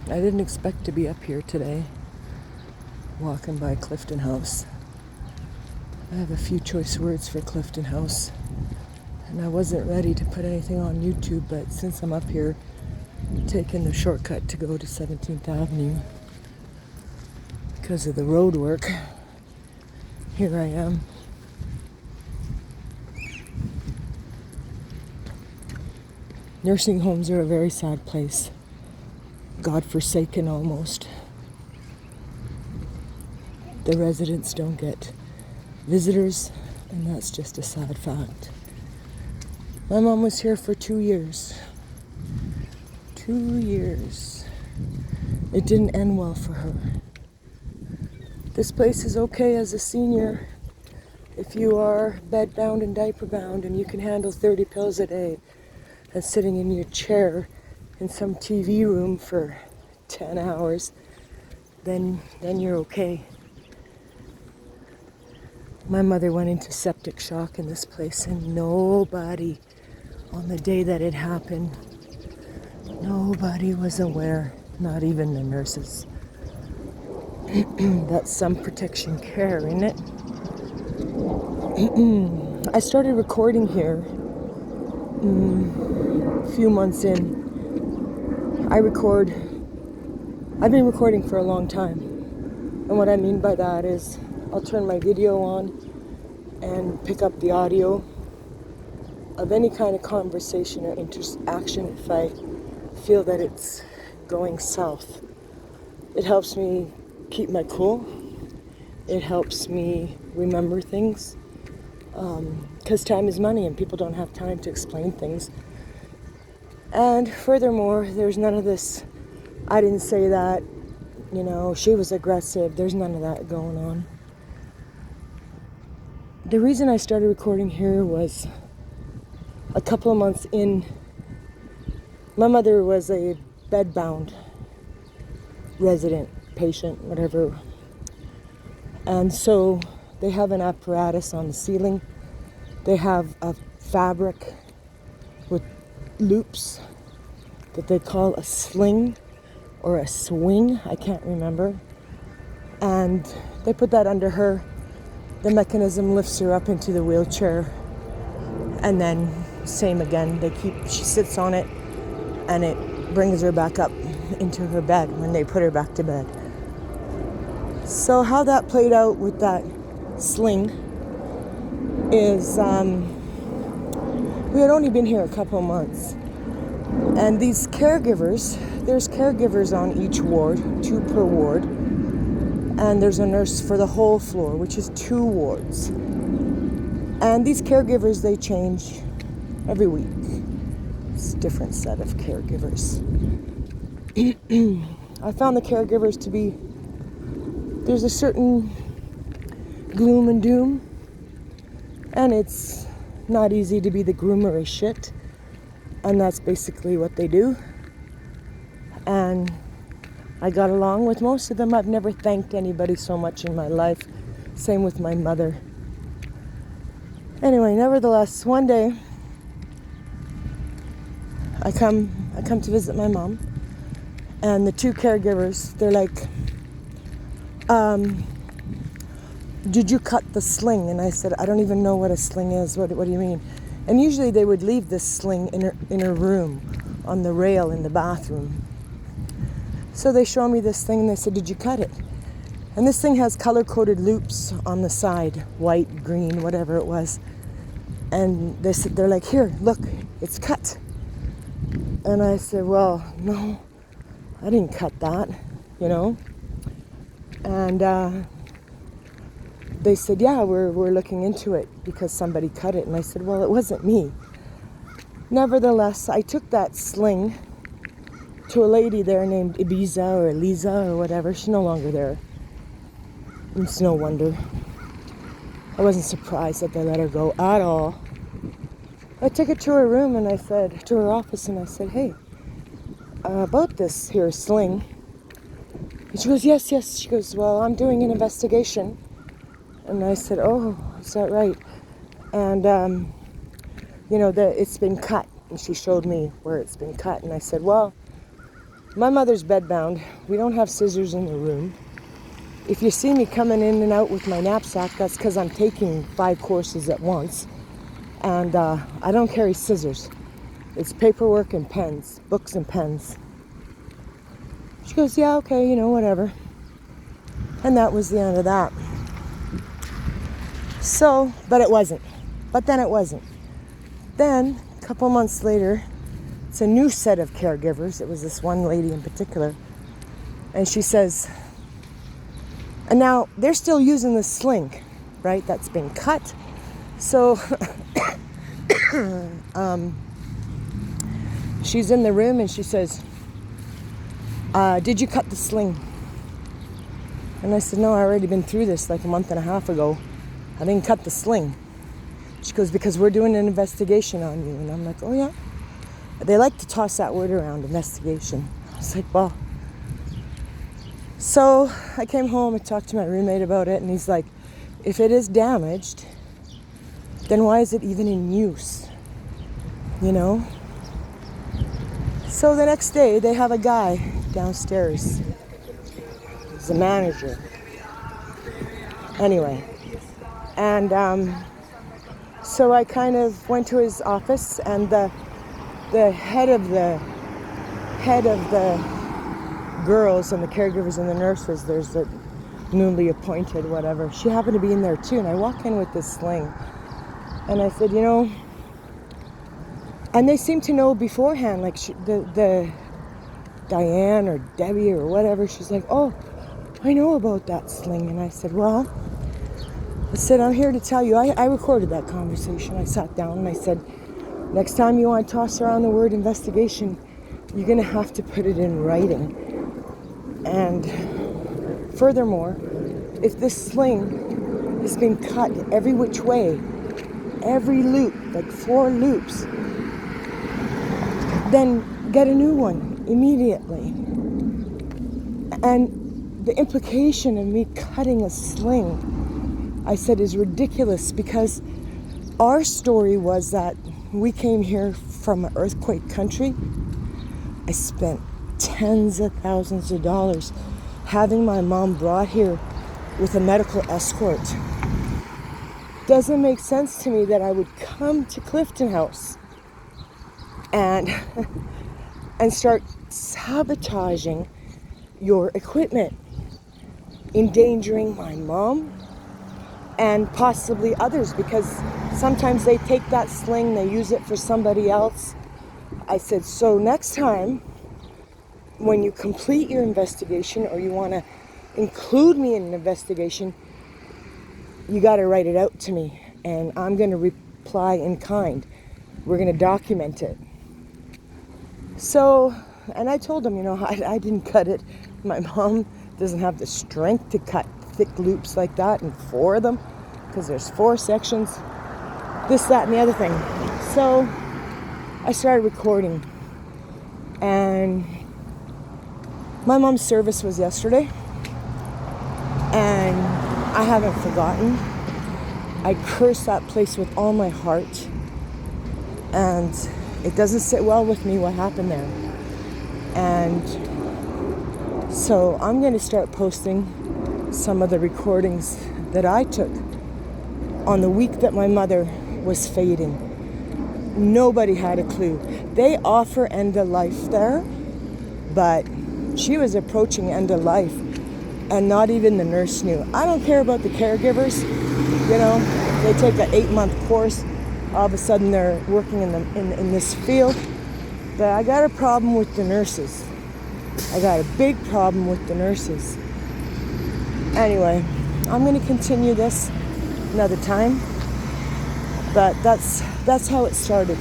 I didn't expect to be up here today, walking by Clifton House. I have a few choice words for Clifton House, and I wasn't ready to put anything on YouTube, but since I'm up here, taking the shortcut to go to 17th Avenue because of the road work, here I am. Nursing homes are a very sad place. God-forsaken almost. The residents don't get visitors, and that's just a sad fact. My mom was here for 2 years. 2 years. It didn't end well for her. This place is okay as a senior if you are bed-bound and diaper-bound and you can handle 30 pills a day and sitting in your chair in some TV room for 10 hours, then you're okay. My mother went into septic shock in this place, and nobody, on the day that it happened, nobody was aware, not even the nurses. That's some protection care, isn't it? I started recording here a few months in. I've been recording for a long time. And what I mean by that is I'll turn my video on and pick up the audio of any kind of conversation or interaction if I feel that it's going south. It helps me keep my cool. It helps me remember things. Because time is money and people don't have time to explain things. And furthermore, there's none of this, I didn't say that, she was aggressive. There's none of that going on. The reason I started recording here was a couple of months in. My mother was a bed-bound resident, patient, whatever. And so they have an apparatus on the ceiling. They have a fabric with loops that they call a sling or a swing, I can't remember. And they put that under her. The mechanism lifts her up into the wheelchair, and then same again. She sits on it, and it brings her back up into her bed when they put her back to bed. So how that played out with that sling is we had only been here a couple of months, and these caregivers, there's caregivers on each ward, 2 per ward, and there's a nurse for the whole floor, which is 2 wards. And these caregivers, they change every week. It's a different set of caregivers. I found the caregivers to be, there's a certain gloom and doom, and it's not easy to be the groomer of shit, and that's basically what they do. And I got along with most of them. I've never thanked anybody so much in my life. Same with my mother. Anyway, nevertheless, one day I come to visit my mom, and the 2 caregivers, they're like, did you cut the sling? And I said, I don't even know what a sling is. What do you mean? And usually they would leave this sling in her room on the rail in the bathroom. So they show me this thing and they said, did you cut it? And this thing has color-coded loops on the side, white, green, whatever it was. And they're like, here, look, it's cut. And I said, well, no, I didn't cut that, And they said, yeah, we're looking into it because somebody cut it. And I said, well, it wasn't me. Nevertheless, I took that sling to a lady there named Ibiza or Eliza or whatever. She's no longer there. It's no wonder. I wasn't surprised that they let her go at all. I took her to her room and I said, to her office, and I said, hey, about this here sling. And she goes, yes. She goes, well, I'm doing an investigation. And I said, oh, is that right? And, that it's been cut. And she showed me where it's been cut. And I said, well, My mother's bedbound. We don't have scissors in the room. If you see me coming in and out with my knapsack, that's because I'm taking 5 courses at once. And I don't carry scissors. It's paperwork and pens, books and pens. She goes, yeah, okay, you know, whatever. And that was the end of that. So, but it wasn't. But then it wasn't. Then, a couple months later, it's a new set of caregivers. It was this one lady in particular. And she says, and now they're still using the sling, right? That's been cut. So, she's in the room and she says, did you cut the sling? And I said, no, I already been through this like a month and a half ago. I didn't cut the sling. She goes, because we're doing an investigation on you. And I'm like, oh yeah? They like to toss that word around, investigation. I was like, well. So I came home, I talked to my roommate about it, and he's like, if it is damaged, then why is it even in use? You know? So the next day, they have a guy downstairs. He's the manager. Anyway. And so I kind of went to his office, and the head of the girls and the caregivers and the nurses, there's the newly appointed whatever, she happened to be in there too. And I walk in with this sling, and I said, you know, and they seem to know beforehand, like the Diane or Debbie or whatever, she's like, oh, I know about that sling. And I said, well, I'm here to tell you, I recorded that conversation. I sat down and I said, next time you want to toss around the word investigation, you're going to have to put it in writing. And furthermore, if this sling has been cut every which way, every loop, like 4 loops, then get a new one immediately. And the implication of me cutting a sling, I said, is ridiculous, because our story was that we came here from an earthquake country. I spent tens of thousands of dollars having my mom brought here with a medical escort. Doesn't make sense to me that I would come to Clifton House and start sabotaging your equipment, endangering my mom and possibly others, because sometimes they take that sling, they use it for somebody else. I said, so next time when you complete your investigation, or you want to include me in an investigation, you got to write it out to me, and I'm going to reply in kind. We're going to document it. So, and I told him, you know, I didn't cut it. My mom doesn't have the strength to cut thick loops like that, and 4 of them, because there's 4 sections, this, that, and the other thing. So I started recording, and my mom's service was yesterday, and I haven't forgotten. I curse that place with all my heart, and it doesn't sit well with me what happened there. And so I'm going to start posting some of the recordings that I took on the week that my mother was fading. Nobody had a clue. They offer end of life there, but she was approaching end of life, and not even the nurse knew. I don't care about the caregivers. You know, they take an 8-month course. All of a sudden they're working in this field. But I got a problem with the nurses. I got a big problem with the nurses. Anyway, I'm going to continue this another time. But that's how it started.